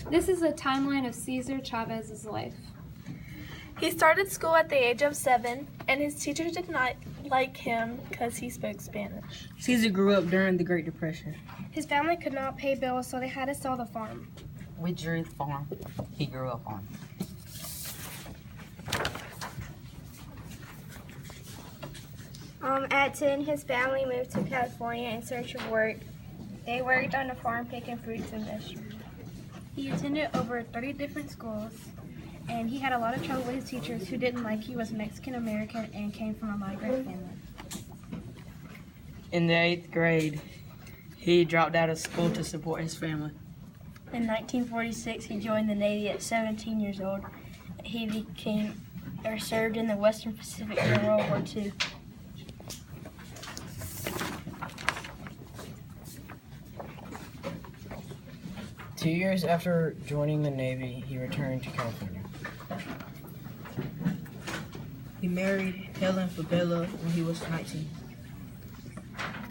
This is a timeline of Cesar Chavez's life. He started school at the age of 7, and his teachers did not like him because he spoke Spanish. Cesar grew up during the Great Depression. His family could not pay bills, so they had to sell the farm. We drew the farm he grew up on. At 10, his family moved to California in search of work. They worked on a farm picking fruits and vegetables. He attended over 30 different schools, and he had a lot of trouble with his teachers who didn't like he was Mexican American and came from a migrant family. In the 8th grade, he dropped out of school to support his family. In 1946, he joined the Navy at 17 years old. He served in the Western Pacific during World War II. Two years after joining the Navy, he returned to California. He married Helen Fabella when he was 19.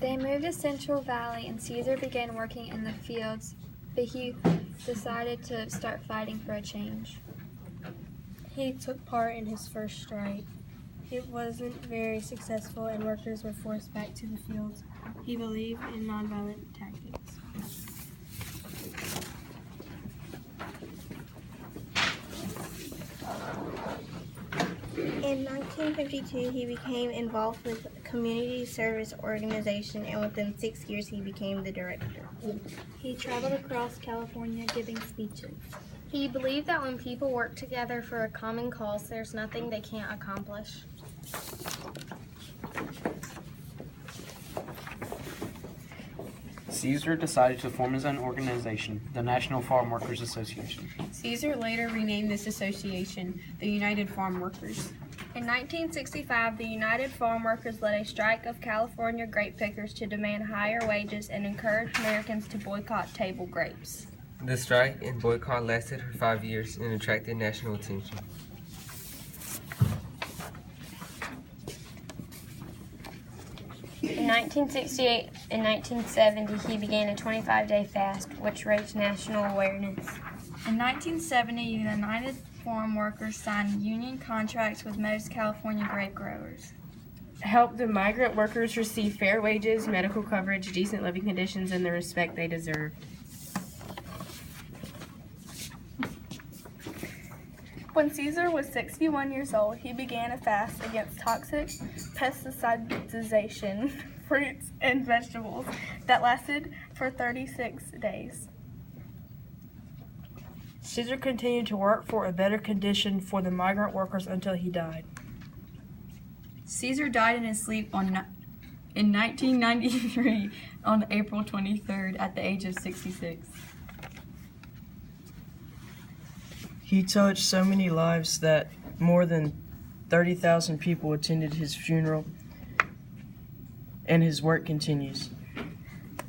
They moved to Central Valley, and Cesar began working in the fields, but he decided to start fighting for a change. He took part in his first strike. It wasn't very successful, and workers were forced back to the fields. He believed in nonviolent tactics. In 1952, he became involved with a community service organization, and within 6 years, he became the director. He traveled across California giving speeches. He believed that when people work together for a common cause, there's nothing they can't accomplish. Cesar decided to form his own organization, the National Farm Workers Association. Cesar later renamed this association the United Farm Workers. In 1965, the United Farm Workers led a strike of California grape pickers to demand higher wages and encourage Americans to boycott table grapes. The strike and boycott lasted for 5 years and attracted national attention. In 1968 and 1970, he began a 25-day fast, which raised national awareness. In 1970, the United Farm Workers signed union contracts with most California grape growers. Helped the migrant workers receive fair wages, medical coverage, decent living conditions, and the respect they deserve. When Cesar was 61 years old, he began a fast against toxic pesticidization fruits and vegetables that lasted for 36 days. Cesar continued to work for a better condition for the migrant workers until he died. Cesar died in his sleep in 1993 on April 23rd at the age of 66. He touched so many lives that more than 30,000 people attended his funeral, and his work continues.